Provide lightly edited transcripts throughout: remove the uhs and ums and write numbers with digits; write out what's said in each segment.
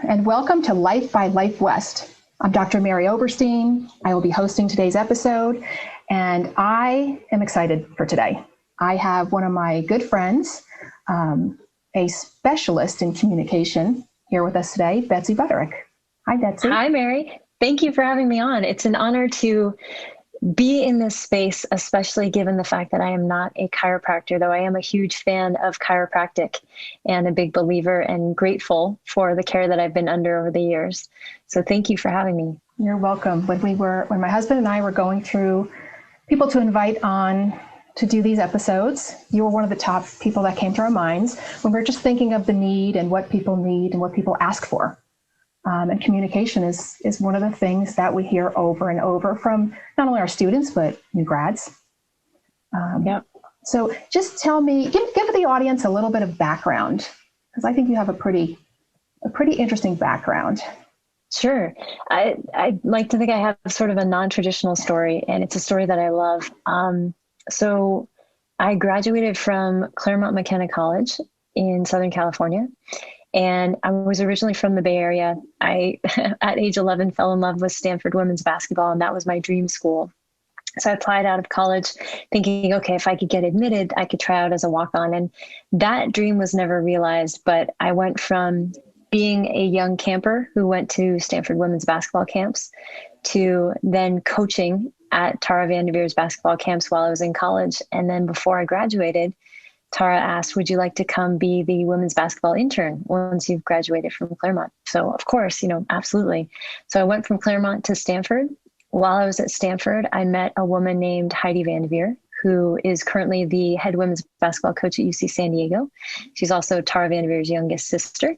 and welcome to Life by Life West. I'm Dr. Mary Oberstein. I will be hosting today's episode, and I am excited for today. I have one of my good friends, a specialist in communication, here with us today, Betsy Butterick. Hi, Betsy. Hi, Mary. Thank you for having me on. It's an honor to be in this space, especially given the fact that I am not a chiropractor, though I am a huge fan of chiropractic and a big believer and grateful for the care that I've been under over the years. So thank you for having me. You're welcome. When my husband and I were going through people to invite on to do these episodes, you were one of the top people that came to our minds when we were just thinking of the need and what people need and what people ask for. And communication is one of the things that we hear over and over from not only our students, but new grads. So just tell me, give the audience a little bit of background, because I think you have a pretty interesting background. Sure. I like to think I have sort of a non-traditional story, and it's a story that I love. So I graduated from Claremont McKenna College in Southern California. And I was originally from the Bay Area. I, at age 11, fell in love with Stanford women's basketball, and that was my dream school. So I applied out of college thinking, okay, if I could get admitted, I could try out as a walk-on. And that dream was never realized, but I went from being a young camper who went to Stanford women's basketball camps to then coaching at Tara Vanderveer's basketball camps while I was in college. And then before I graduated, Tara asked, would you like to come be the women's basketball intern once you've graduated from Claremont? So of course, absolutely. So I went from Claremont to Stanford. While I was at Stanford, I met a woman named Heidi Vanderveer, who is currently the head women's basketball coach at UC San Diego. She's also Tara Vanderveer's youngest sister.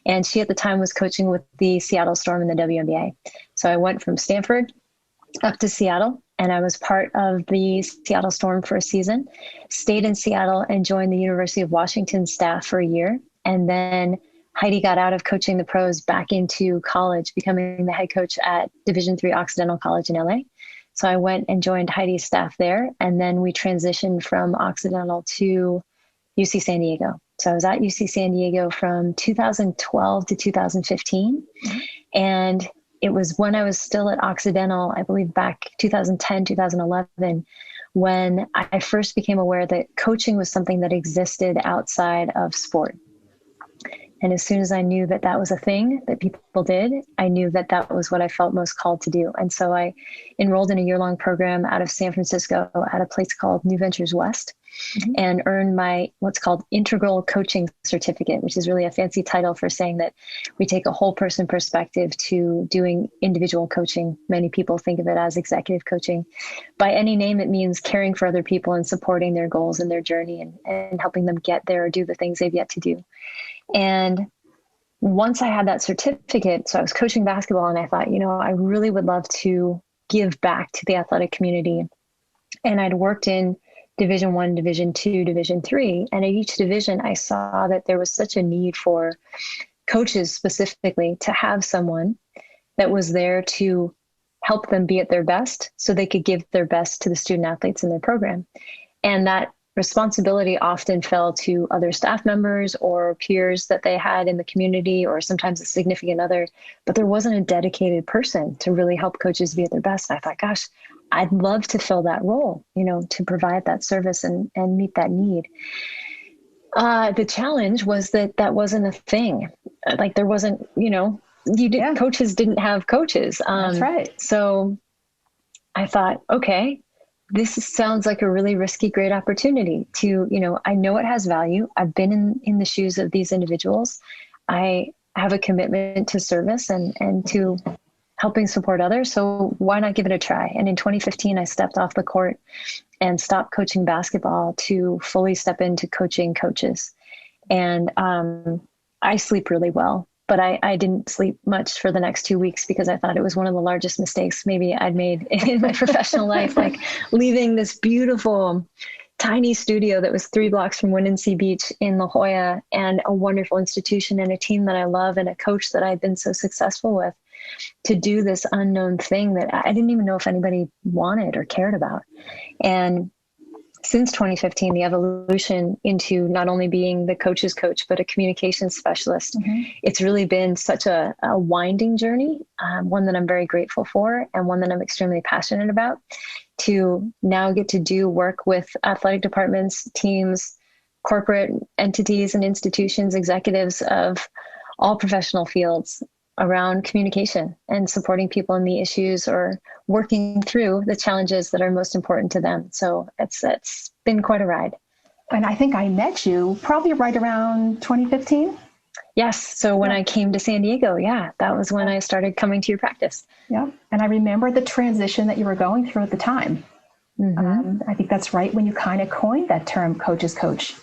And she at the time was coaching with the Seattle Storm in the WNBA. So I went from Stanford up to Seattle, and I was part of the Seattle Storm for a season, stayed in Seattle and joined the University of Washington staff for a year. And then Heidi got out of coaching the pros back into college, becoming the head coach at Division III Occidental College in LA. So I went and joined Heidi's staff there. And then we transitioned from Occidental to UC San Diego. So I was at UC San Diego from 2012 to 2015. And it was when I was still at Occidental, I believe back 2010, 2011, when I first became aware that coaching was something that existed outside of sport. And as soon as I knew that that was a thing that people did, I knew that that was what I felt most called to do. And so I enrolled in a year-long program out of San Francisco at a place called New Ventures West, and earned my what's called integral coaching certificate, which is really a fancy title for saying that we take a whole person perspective to doing individual coaching. Many people think of it as executive coaching. By any name, it means caring for other people and supporting their goals and their journey and helping them get there or do the things they've yet to do. And once I had that certificate, so I was coaching basketball, and I thought, I really would love to give back to the athletic community. And I'd worked in Division I, Division II, Division III. And at each division, I saw that there was such a need for coaches specifically to have someone that was there to help them be at their best so they could give their best to the student athletes in their program. And that responsibility often fell to other staff members or peers that they had in the community, or sometimes a significant other, but there wasn't a dedicated person to really help coaches be at their best. And I thought, gosh, I'd love to fill that role, to provide that service and meet that need. The challenge was that wasn't a thing. Like there wasn't, coaches didn't have coaches. That's right. So I thought, okay, this sounds like a really risky, great opportunity to, I know it has value. I've been in the shoes of these individuals. I have a commitment to service and to helping support others. So why not give it a try? And in 2015, I stepped off the court and stopped coaching basketball to fully step into coaching coaches. And I sleep really well. But I didn't sleep much for the next 2 weeks because I thought it was one of the largest mistakes maybe I'd made in my professional life, like leaving this beautiful, tiny studio that was 3 blocks from Windansea Beach in La Jolla, and a wonderful institution and a team that I love and a coach that I'd been so successful with, to do this unknown thing that I didn't even know if anybody wanted or cared about. And since 2015, the evolution into not only being the coach's coach, but a communications specialist. It's really been such a winding journey, one that I'm very grateful for and one that I'm extremely passionate about, to now get to do work with athletic departments, teams, corporate entities and institutions, executives of all professional fields around communication and supporting people in the issues or working through the challenges that are most important to them. So it's been quite a ride. And I think I met you probably right around 2015. Yes. So when I came to San Diego, that was when I started coming to your practice. Yeah. And I remember the transition that you were going through at the time. I think that's right when you kind of coined that term, coach's coach.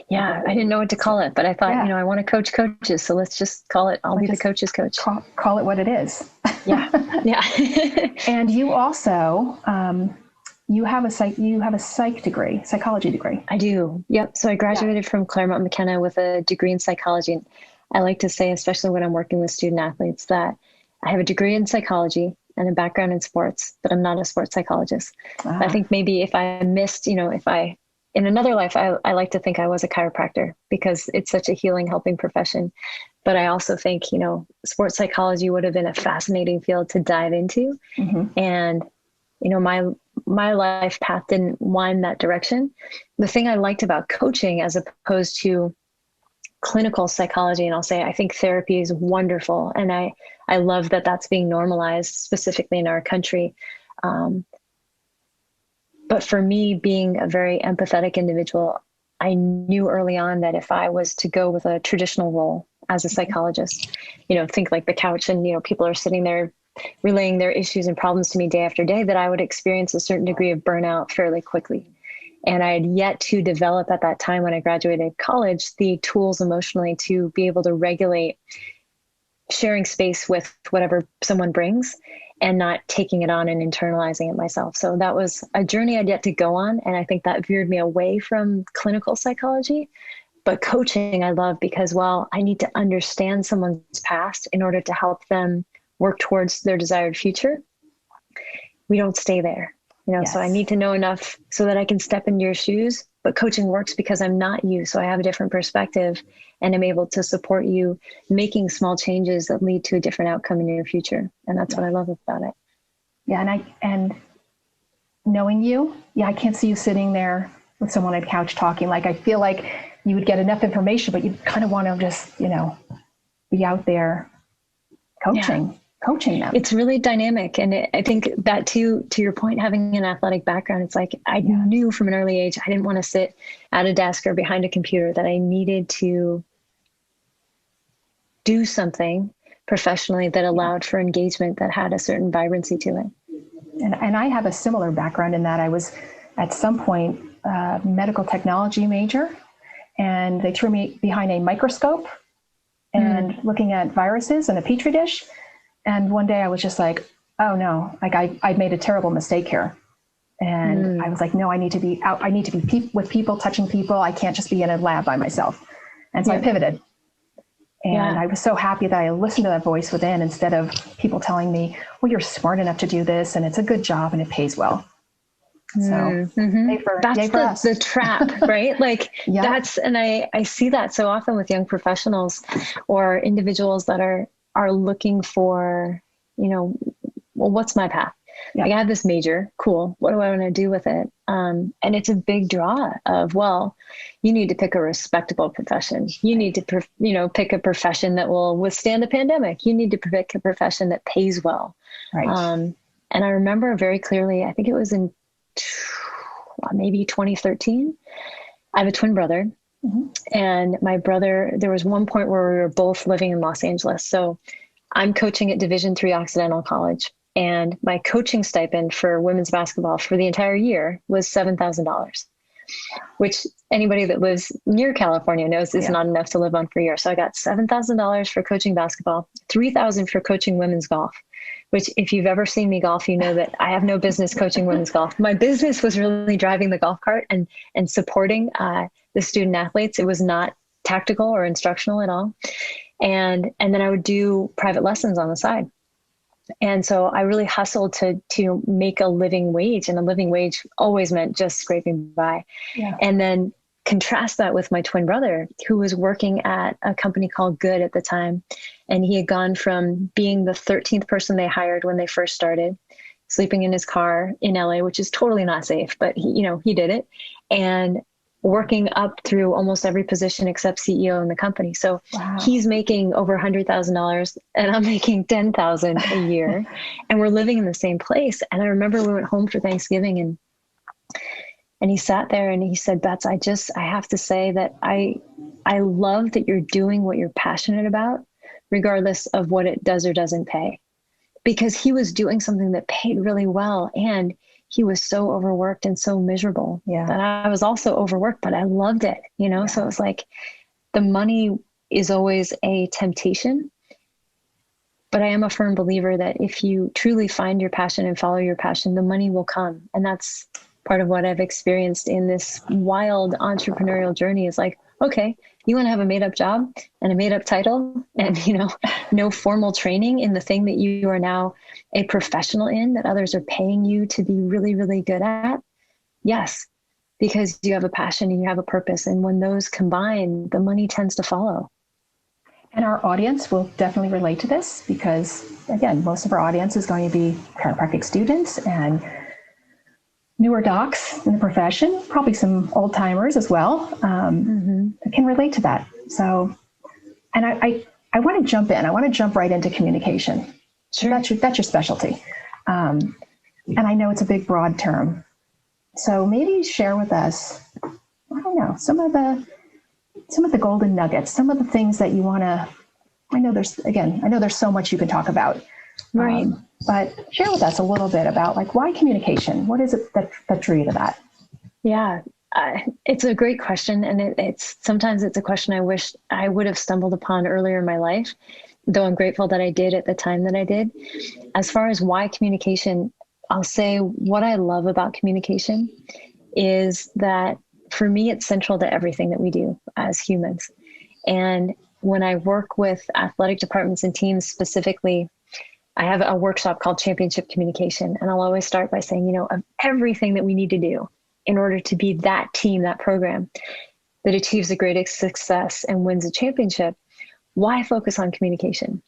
Yeah, I didn't know what to call it, but I thought, I want to coach coaches, so let's just call it, I'll be the coach's coach. Call it what it is. Yeah. And you also, you have a psychology degree. I do. Yep. So I graduated from Claremont McKenna with a degree in psychology. I like to say, especially when I'm working with student athletes, that I have a degree in psychology and a background in sports, but I'm not a sports psychologist. I think maybe if I missed, in another life, I like to think I was a chiropractor because it's such a healing, helping profession. But I also think, sports psychology would have been a fascinating field to dive into. And, my life path didn't wind that direction. The thing I liked about coaching as opposed to clinical psychology, and I'll say, I think therapy is wonderful. And I love that that's being normalized specifically in our country. But for me, being a very empathetic individual, I knew early on that if I was to go with a traditional role as a psychologist, think like the couch and, people are sitting there relaying their issues and problems to me day after day, that I would experience a certain degree of burnout fairly quickly. And I had yet to develop at that time when I graduated college, the tools emotionally to be able to regulate sharing space with whatever someone brings and not taking it on and internalizing it myself. So that was a journey I'd yet to go on. And I think that veered me away from clinical psychology. But coaching I love because, I need to understand someone's past in order to help them work towards their desired future. We don't stay there, so I need to know enough so that I can step into your shoes. But coaching works because I'm not you. So I have a different perspective and I'm able to support you making small changes that lead to a different outcome in your future. And that's what I love about it. Yeah. And knowing you, I can't see you sitting there with someone on a couch talking. Like, I feel like you would get enough information, but you kind of want to just, be out there coaching them. It's really dynamic. And I think that to your point, having an athletic background, it's like, I knew from an early age, I didn't want to sit at a desk or behind a computer, that I needed to do something professionally that allowed for engagement that had a certain vibrancy to it. And I have a similar background in that I was at some point a medical technology major, and they threw me behind a microscope and looking at viruses in a petri dish. And one day I was just like, oh no, like I made a terrible mistake here. And I was like, no, I need to be out. I need to be with people, touching people. I can't just be in a lab by myself. And so I pivoted. And I was so happy that I listened to that voice within instead of people telling me, well, you're smart enough to do this and it's a good job and it pays well. So that's the trap, right? Like and I see that so often with young professionals or individuals that are looking for, well, what's my path? Like, I have this major, cool. What do I want to do with it? And it's a big draw of, you need to pick a respectable profession. You need to, pick a profession that will withstand a pandemic. You need to pick a profession that pays well. Right. And I remember very clearly, I think it was in maybe 2013. I have a twin brother. And my brother, there was one point where we were both living in Los Angeles. So I'm coaching at Division III Occidental College. And my coaching stipend for women's basketball for the entire year was $7,000, which anybody that lives near California knows is not enough to live on for a year. So I got $7,000 for coaching basketball, $3,000 for coaching women's golf, which if you've ever seen me golf, you know that I have no business coaching women's golf. My business was really driving the golf cart and supporting the student athletes. It was not tactical or instructional at all. And then I would do private lessons on the side. And so I really hustled to make a living wage, and a living wage always meant just scraping by. Yeah. And then contrast that with my twin brother, who was working at a company called Good at the time. And he had gone from being the 13th person they hired when they first started, sleeping in his car in LA, which is totally not safe, but he did it, and working up through almost every position except CEO in the company. So Wow. He's making over $100,000 and I'm making $10,000 a year, and we're living in the same place. And I remember we went home for Thanksgiving, and he sat there and he said, Bets, I have to say that I love that you're doing what you're passionate about, regardless of what it does or doesn't pay. Because he was doing something that paid really well, and he was so overworked and so miserable that I was also overworked, but I loved it, So it was like, the money is always a temptation, but I am a firm believer that if you truly find your passion and follow your passion, the money will come. And that's part of what I've experienced in this wild entrepreneurial journey is like, okay, you want to have a made up job and a made up title and, no formal training in the thing that you are now a professional in, that others are paying you to be really, really good at. Yes, because you have a passion and you have a purpose. And when those combine, the money tends to follow. And our audience will definitely relate to this because, again, most of our audience is going to be chiropractic students and newer docs in the profession, probably some old timers as well, can relate to that. So, and I want to jump in. I want to jump right into communication. Sure. That's your specialty. And I know it's a big, broad term. So maybe share with us, I don't know, some of the golden nuggets, some of the things that you want to, I know there's so much you can talk about. Right. But share with us a little bit about why communication? What is it that drew you to that? Yeah, it's a great question. And sometimes it's a question I wish I would have stumbled upon earlier in my life, though I'm grateful that I did at the time that I did. As far as why communication, I'll say what I love about communication is that for me, it's central to everything that we do as humans. And when I work with athletic departments and teams specifically, I have a workshop called Championship Communication. And I'll always start by saying, of everything that we need to do in order to be that team, that program that achieves the greatest success and wins a championship, why focus on communication?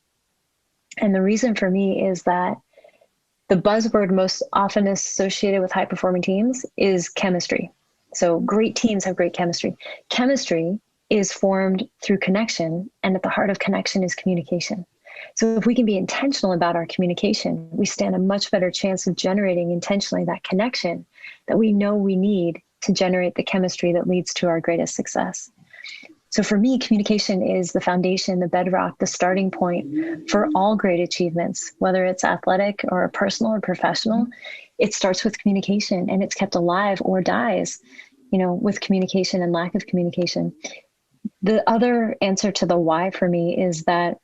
And the reason for me is that the buzzword most often associated with high performing teams is chemistry. So great teams have great chemistry. Chemistry is formed through connection, and at the heart of connection is communication. So if we can be intentional about our communication, we stand a much better chance of generating intentionally that connection that we know we need to generate the chemistry that leads to our greatest success. So for me, communication is the foundation, the bedrock, the starting point for all great achievements, whether it's athletic or personal or professional. It starts with communication, and it's kept alive or dies, with communication and lack of communication. The other answer to the why for me is that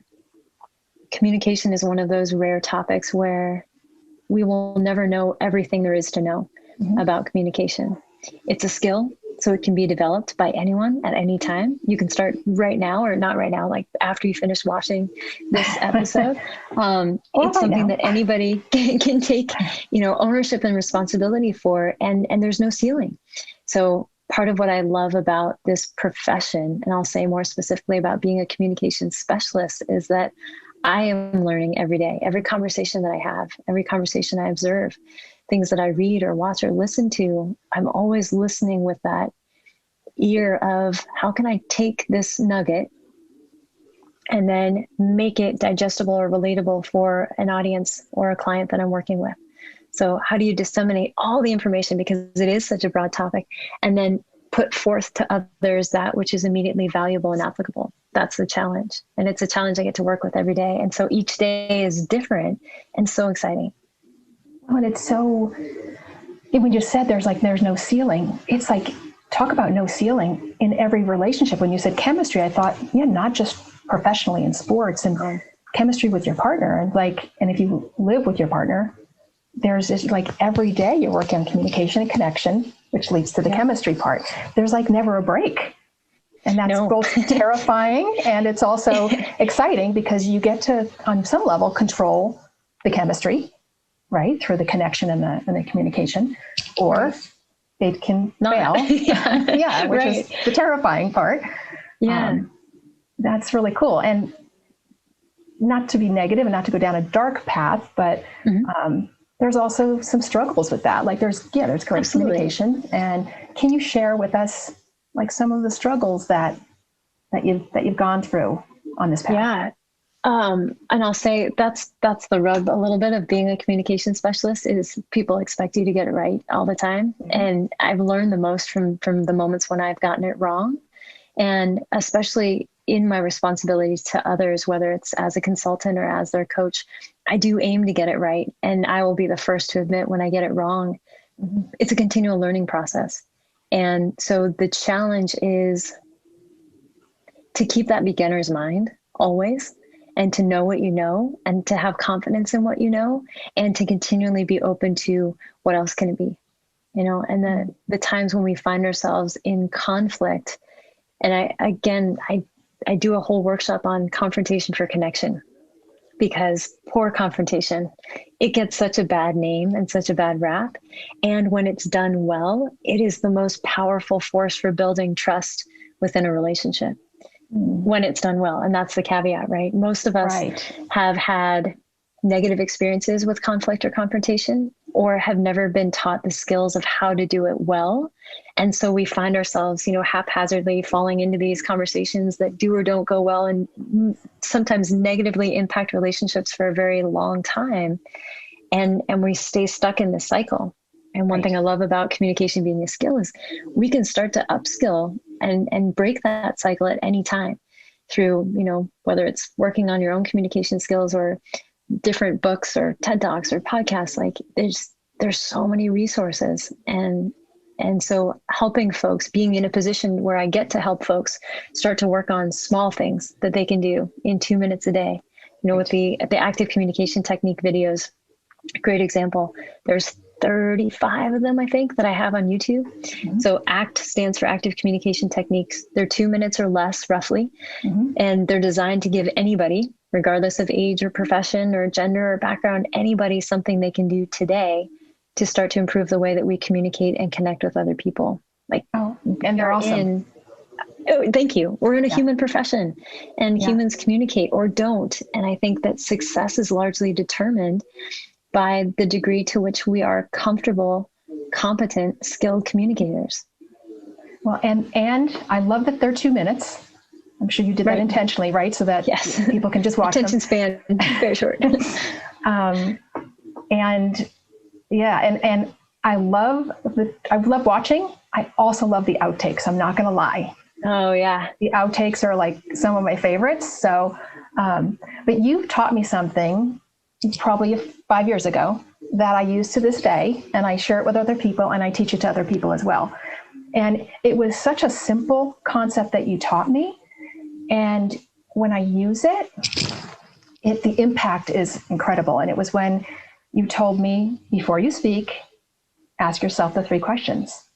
communication is one of those rare topics where we will never know everything there is to know about communication. It's a skill, so it can be developed by anyone at any time. You can start right now, or not right now, like after you finish watching this episode. It's something that anybody can take, ownership and responsibility for, and there's no ceiling. So part of what I love about this profession, and I'll say more specifically about being a communication specialist, is that I am learning every day. Every conversation that I have, every conversation I observe, things that I read or watch or listen to, I'm always listening with that ear of how can I take this nugget and then make it digestible or relatable for an audience or a client that I'm working with. So how do you disseminate all the information, because it is such a broad topic, and then put forth to others that which is immediately valuable and applicable? That's the challenge. And it's a challenge I get to work with every day. And so each day is different and so exciting. Oh, and it's so, when you said there's no ceiling, it's like, talk about no ceiling in every relationship. When you said chemistry, I thought, not just professionally in sports and chemistry with your partner. And if you live with your partner, there's this, every day you're working on communication and connection, which leads to the chemistry part. There's never a break. And that's both terrifying and it's also exciting because you get to, on some level, control the chemistry, right, through the connection and the communication, or it can fail. Yeah, which is the terrifying part. Yeah. That's really cool. And not to be negative and not to go down a dark path, but there's also some struggles with that. Like there's great communication. And can you share with us like some of the struggles that you've gone through on this path? Yeah. And I'll say that's the rub a little bit of being a communication specialist is people expect you to get it right all the time. And I've learned the most from the moments when I've gotten it wrong. And especially in my responsibilities to others, whether it's as a consultant or as their coach, I do aim to get it right. And I will be the first to admit when I get it wrong. It's a continual learning process. And so the challenge is to keep that beginner's mind always, and to know what you know, and to have confidence in what you know, and to continually be open to what else can it be, and the times when we find ourselves in conflict. And I do a whole workshop on confrontation for connection, because poor confrontation, it gets such a bad name and such a bad rap. And when it's done well, it is the most powerful force for building trust within a relationship. When it's done well. And that's the caveat, right? Most of us have had negative experiences with conflict or confrontation, or have never been taught the skills of how to do it well. And so we find ourselves, haphazardly falling into these conversations that do or don't go well, and sometimes negatively impact relationships for a very long time. And we stay stuck in this cycle. And one thing I love about communication being a skill is we can start to upskill and break that cycle at any time through, whether it's working on your own communication skills or different books or TED Talks or podcasts. Like there's so many resources. And so helping folks, being in a position where I get to help folks start to work on small things that they can do in 2 minutes a day, with the active communication technique videos, great example. There's 35 of them, I think, that I have on YouTube. So ACT stands for Active Communication Techniques. They're 2 minutes or less, roughly. And they're designed to give anybody, regardless of age or profession or gender or background, anybody something they can do today to start to improve the way that we communicate and connect with other people. And they're awesome. Thank you. We're in a human profession, and humans communicate or don't. And I think that success is largely determined by the degree to which we are comfortable, competent, skilled communicators. Well, and I love that they're 2 minutes. I'm sure you did that intentionally, right? So that people can just watch Attention span, very short. And I love watching. I also love the outtakes. I'm not going to lie. Oh yeah. The outtakes are like some of my favorites. So, but you've taught me something probably 5 years ago that I use to this day, and I share it with other people, and I teach it to other people as well. And it was such a simple concept that you taught me. And when I use it, the impact is incredible. And it was when you told me, before you speak, ask yourself the 3 questions.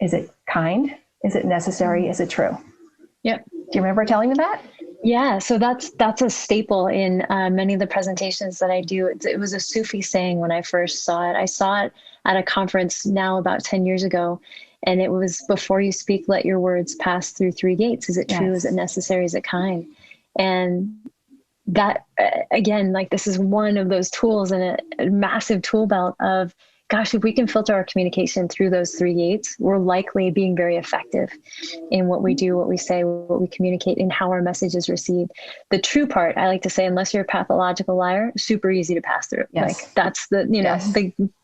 Is it kind? Is it necessary? Is it true? Yep. Do you remember telling me that? Yeah. So that's a staple in many of the presentations that I do. It was a Sufi saying when I first saw it. I saw it at a conference now about 10 years ago. And it was, before you speak, let your words pass through 3 gates. Is it true? Is it necessary? Is it kind? And that, again, like this is one of those tools in a massive tool belt of, gosh, if we can filter our communication through those 3 gates, we're likely being very effective in what we do, what we say, what we communicate, and how our message is received. The true part, I like to say, unless you're a pathological liar, super easy to pass through. Yes. Like that's the,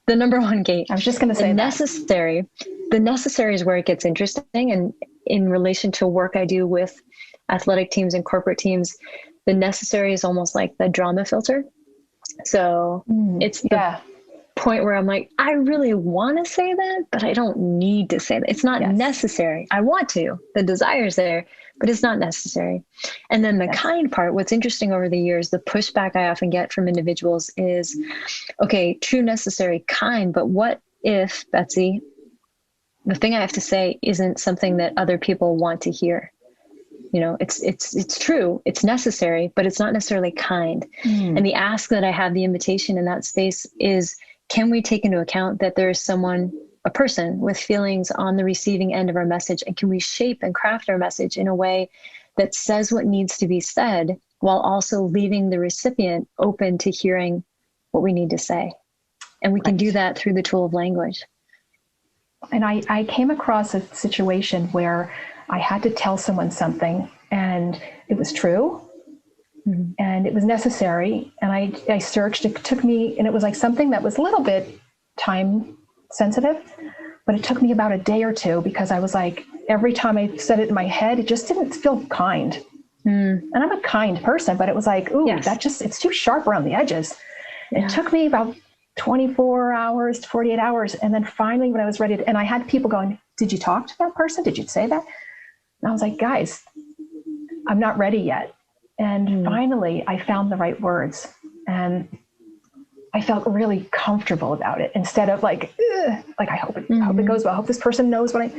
the number one gate. I was just going to say the necessary is where it gets interesting. And in relation to work I do with athletic teams and corporate teams, the necessary is almost like the drama filter. So it's the point where I'm like, I really want to say that, but I don't need to say that. It's not necessary. I want to, the desire's there, but it's not necessary. And then the kind part, what's interesting over the years, the pushback I often get from individuals is, okay, true, necessary, kind, but what if, Betsy, the thing I have to say isn't something that other people want to hear? it's true, it's necessary, but it's not necessarily kind. And the ask that I have, the invitation in that space is, can we take into account that there is someone, a person with feelings on the receiving end of our message? And can we shape and craft our message in a way that says what needs to be said, while also leaving the recipient open to hearing what we need to say? And we can do that through the tool of language. And I came across a situation where I had to tell someone something, and it was true, and it was necessary. And I searched, it took me, and it was like something that was a little bit time sensitive, but it took me about a day or two, because I was like, every time I said it in my head, it just didn't feel kind. And I'm a kind person, but it was like, ooh, it's too sharp around the edges. It took me about 24 hours to 48 hours. And then finally, when I was ready to, and I had people going, did you talk to that person? Did you say that? And I was like, guys, I'm not ready yet. And finally, I found the right words, and I felt really comfortable about it, instead of like I hope it goes well. I hope this person knows what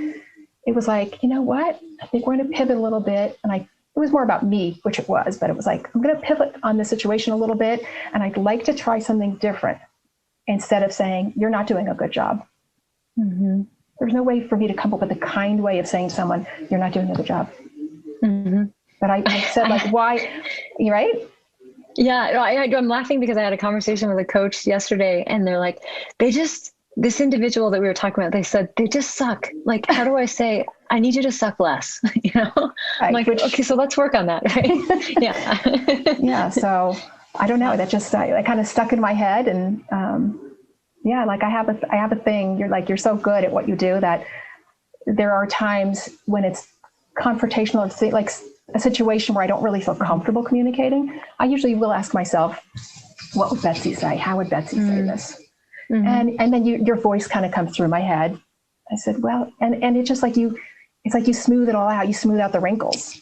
it was like, you know what? I think we're going to pivot a little bit. And it was more about me, which it was, but it was like, I'm going to pivot on the situation a little bit. And I'd like to try something different, instead of saying, you're not doing a good job. There's no way for me to come up with a kind way of saying to someone, you're not doing a good job. But I said, like, why? You right? Yeah, I'm laughing because I had a conversation with a coach yesterday, and they're like, this individual that we were talking about, they said, they just suck. Like, how do I say, I need you to suck less? I'm like, okay, so let's work on that. Right? Yeah. So I don't know. That just, I kind of stuck in my head. And like I have a thing. You're so good at what you do that there are times when it's confrontational, like a situation where I don't really feel comfortable communicating. I usually will ask myself, what would Betsy say? How would Betsy say this? And then your voice kind of comes through my head. I said, well, and it's just like it's like you smooth it all out. You smooth out the wrinkles.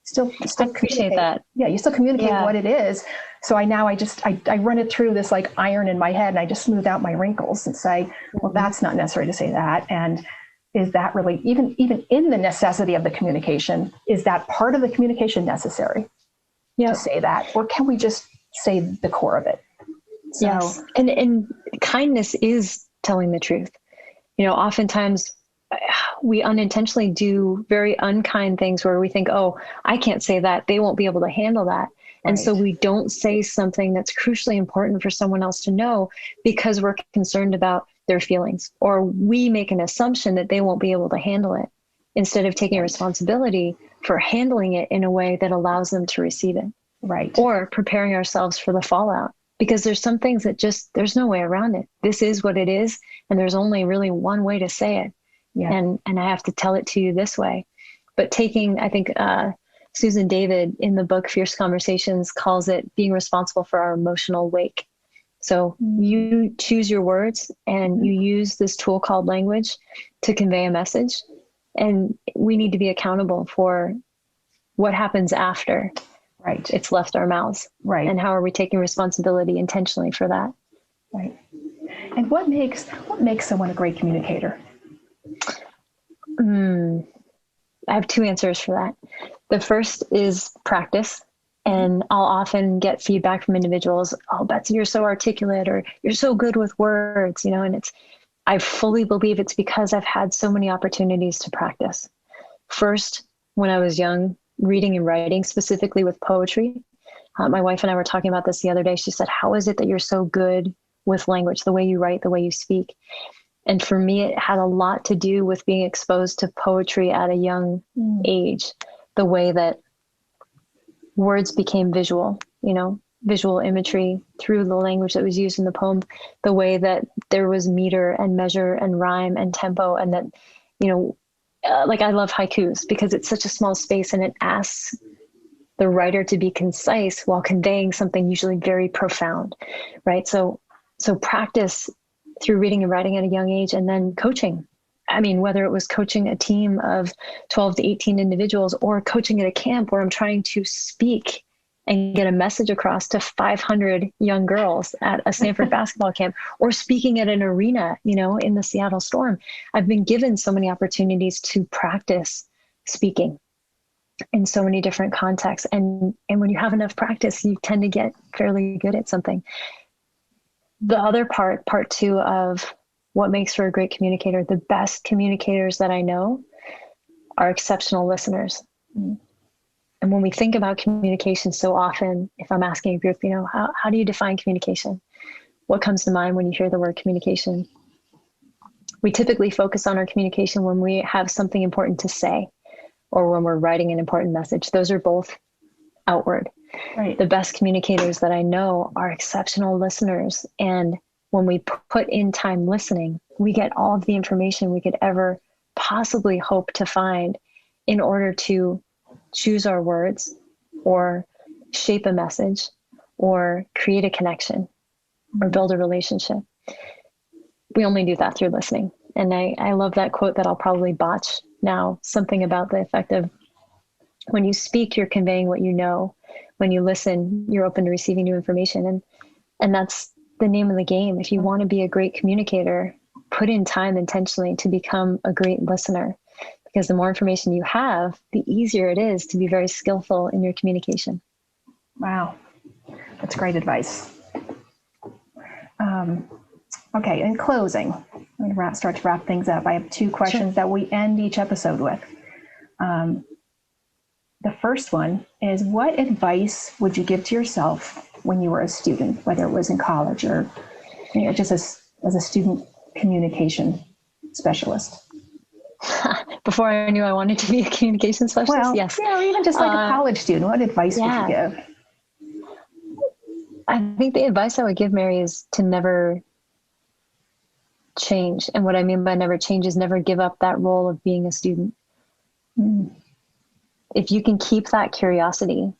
Still I appreciate that. Yeah, you still communicate what it is. So I run it through this like iron in my head, and I just smooth out my wrinkles and say, well, that's not necessary to say that. And is that really, even in the necessity of the communication, is that part of the communication necessary to say that? Or can we just say the core of it? So, yes. And kindness is telling the truth. Oftentimes we unintentionally do very unkind things where we think, oh, I can't say that, they won't be able to handle that. And so we don't say something that's crucially important for someone else to know, because we're concerned about their feelings, or we make an assumption that they won't be able to handle it, instead of taking responsibility for handling it in a way that allows them to receive it. Right. Or preparing ourselves for the fallout, because there's some things that there's no way around it. This is what it is. And there's only really one way to say it. Yeah. And I have to tell it to you this way. But I think Susan David in the book, Fierce Conversations, calls it being responsible for our emotional wake. So you choose your words, and you use this tool called language to convey a message. And we need to be accountable for what happens after it's left our mouths. Right. And how are we taking responsibility intentionally for that? Right. And what makes someone a great communicator? I have two answers for that. The first is practice. And I'll often get feedback from individuals, oh, Betsy, you're so articulate, or you're so good with words, and I fully believe it's because I've had so many opportunities to practice. First, when I was young, reading and writing, specifically with poetry. My wife and I were talking about this the other day. She said, how is it that you're so good with language, the way you write, the way you speak? And for me, it had a lot to do with being exposed to poetry at a young age, the way that words became visual, visual imagery through the language that was used in the poem, the way that there was meter and measure and rhyme and tempo. And that, like I love haikus because it's such a small space, and it asks the writer to be concise while conveying something usually very profound, right? So practice through reading and writing at a young age, and then coaching. I mean, whether it was coaching a team of 12 to 18 individuals, or coaching at a camp where I'm trying to speak and get a message across to 500 young girls at a Stanford basketball camp, or speaking at an arena, in the Seattle Storm. I've been given so many opportunities to practice speaking. in so many different contexts. And when you have enough practice, you tend to get fairly good at something. The other part two of what makes for a great communicator, the best communicators that I know are exceptional listeners. And when we think about communication so often, if I'm asking a group, how do you define communication? What comes to mind when you hear the word communication? We typically focus on our communication when we have something important to say or when we're writing an important message. Those are both outward. Right. The best communicators that I know are exceptional listeners. And when we put in time listening, we get all of the information we could ever possibly hope to find in order to choose our words or shape a message or create a connection or build a relationship. We only do that through listening. And I love that quote that I'll probably botch now, something about the effect of, when you speak, you're conveying what you know. When you listen, you're open to receiving new information. And that's the name of the game. If you want to be a great communicator, put in time intentionally to become a great listener, because the more information you have, the easier it is to be very skillful in your communication. Wow. That's great advice. Okay. In closing, I'm going to start to wrap things up. I have two questions that we end each episode with. The first one is, what advice would you give to yourself when you were a student, whether it was in college or just as a student communication specialist? Before I knew I wanted to be a communication specialist, well, yes. Even just like a college student, what advice would you give? I think the advice I would give, Mary, is to never change. And what I mean by never change is never give up that role of being a student. If you can keep that curiosity,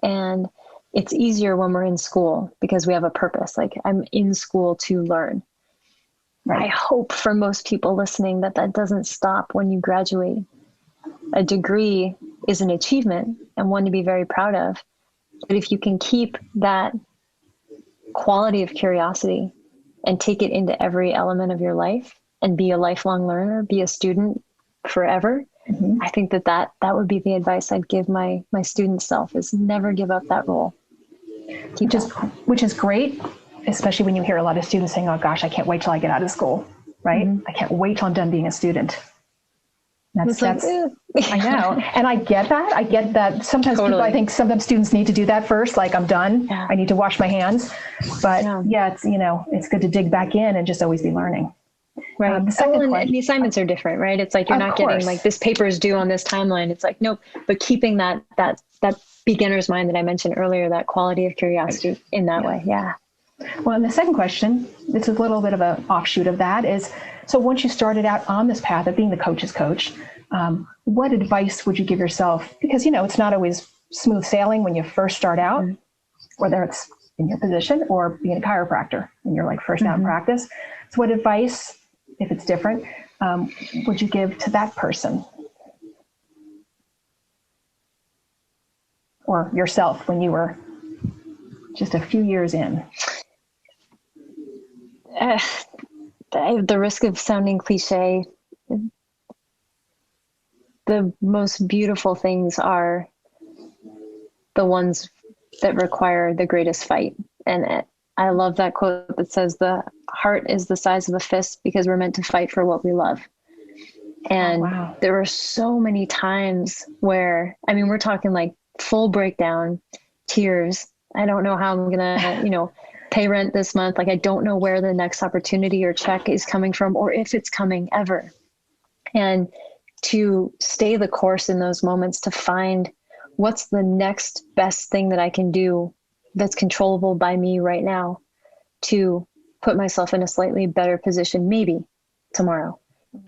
and it's easier when we're in school because we have a purpose. Like, I'm in school to learn. Right. I hope for most people listening that doesn't stop when you graduate. A degree is an achievement and one to be very proud of. But if you can keep that quality of curiosity and take it into every element of your life and be a lifelong learner, be a student forever, I think that would be the advice I'd give my student self, is never give up that role. Which is great, especially when you hear a lot of students saying, oh gosh, I can't wait till I get out of school, right? I can't wait till I'm done being a student. That's I know. And I get that. Sometimes people, I think sometimes students need to do that first. Like, I'm done. Yeah. I need to wash my hands. But it's, it's good to dig back in and just always be learning. Right. The assignments are different, right? It's like, you're not getting like, this paper is due on this timeline. It's like, nope. But keeping that beginner's mind that I mentioned earlier, that quality of curiosity in that way. Yeah. Well, and the second question, it's a little bit of an offshoot of that, is, so once you started out on this path of being the coach's coach, what advice would you give yourself? Because, it's not always smooth sailing when you first start out, whether it's in your position or being a chiropractor and you're like first out in practice. So what advice, if it's different, would you give to that person? Or yourself when you were just a few years in? The risk of sounding cliche, the most beautiful things are the ones that require the greatest fight. And I love that quote that says, the heart is the size of a fist because we're meant to fight for what we love. And there were so many times where, we're talking like full breakdown, tears. I don't know how I'm going to, pay rent this month. Like, I don't know where the next opportunity or check is coming from, or if it's coming ever. And to stay the course in those moments, to find what's the next best thing that I can do that's controllable by me right now, to put myself in a slightly better position, maybe tomorrow.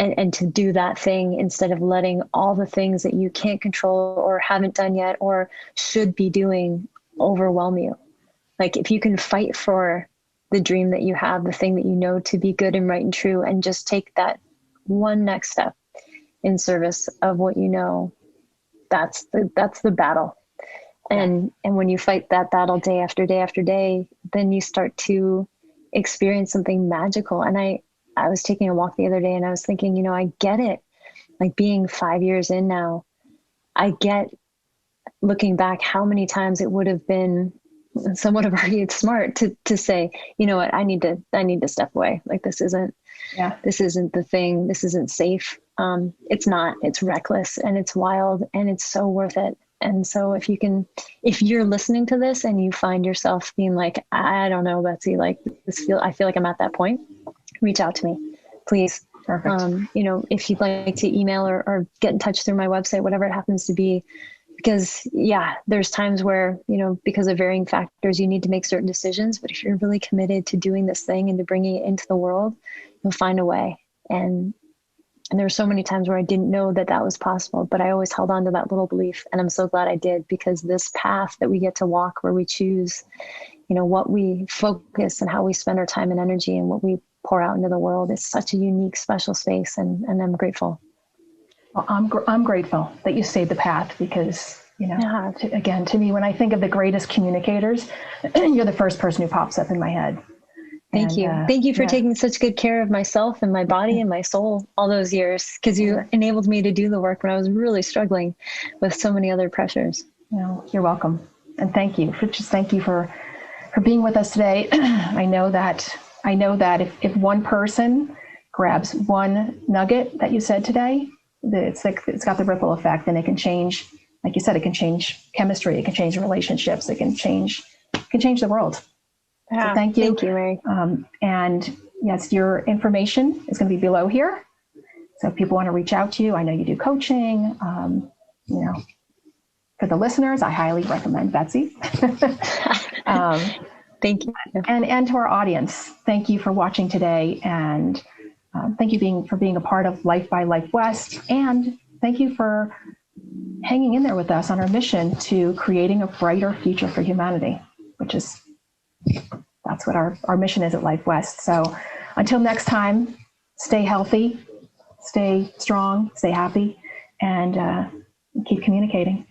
And to do that thing instead of letting all the things that you can't control or haven't done yet or should be doing overwhelm you. Like, if you can fight for the dream that you have, the thing that you know to be good and right and true, and just take that one next step in service of what you know, that's the battle. And when you fight that battle day after day after day, then you start to experience something magical. And I was taking a walk the other day and I was thinking, I get it. Like, being 5 years in now, I get, looking back, how many times it would have been somewhat of already smart to say, you know what, I need to step away. Like, this isn't the thing. This isn't safe. It's not, it's reckless and it's wild and it's so worth it. And so if you're listening to this and you find yourself being like, I don't know, Betsy, like I feel like I'm at that point, reach out to me, please. Perfect. If you'd like to email or get in touch through my website, whatever it happens to be, because there's times where, because of varying factors, you need to make certain decisions, but if you're really committed to doing this thing and to bringing it into the world, you'll find a way. And there were so many times where I didn't know that was possible, but I always held on to that little belief. And I'm so glad I did, because this path that we get to walk, where we choose, what we focus and how we spend our time and energy and what we pour out into the world, is such a unique, special space. And I'm grateful. Well, I'm grateful that you stayed the path, because, to me, when I think of the greatest communicators, you're the first person who pops up in my head. Thank you. Thank you for taking such good care of myself and my body and my soul all those years, because you enabled me to do the work when I was really struggling with so many other pressures. You're welcome. And thank you for being with us today. I know that if one person grabs one nugget that you said today, it's got the ripple effect, and it can change, like you said, it can change chemistry, it can change relationships, it can change the world. So thank you. Thank you, Mary. And yes, your information is going to be below here. So if people want to reach out to you, I know you do coaching. For the listeners, I highly recommend Betsy. Thank you. And to our audience, thank you for watching today. And thank you for being a part of Life by Life West. And thank you for hanging in there with us on our mission to creating a brighter future for humanity, that's what our mission is at Life West. So until next time, stay healthy, stay strong, stay happy, and keep communicating.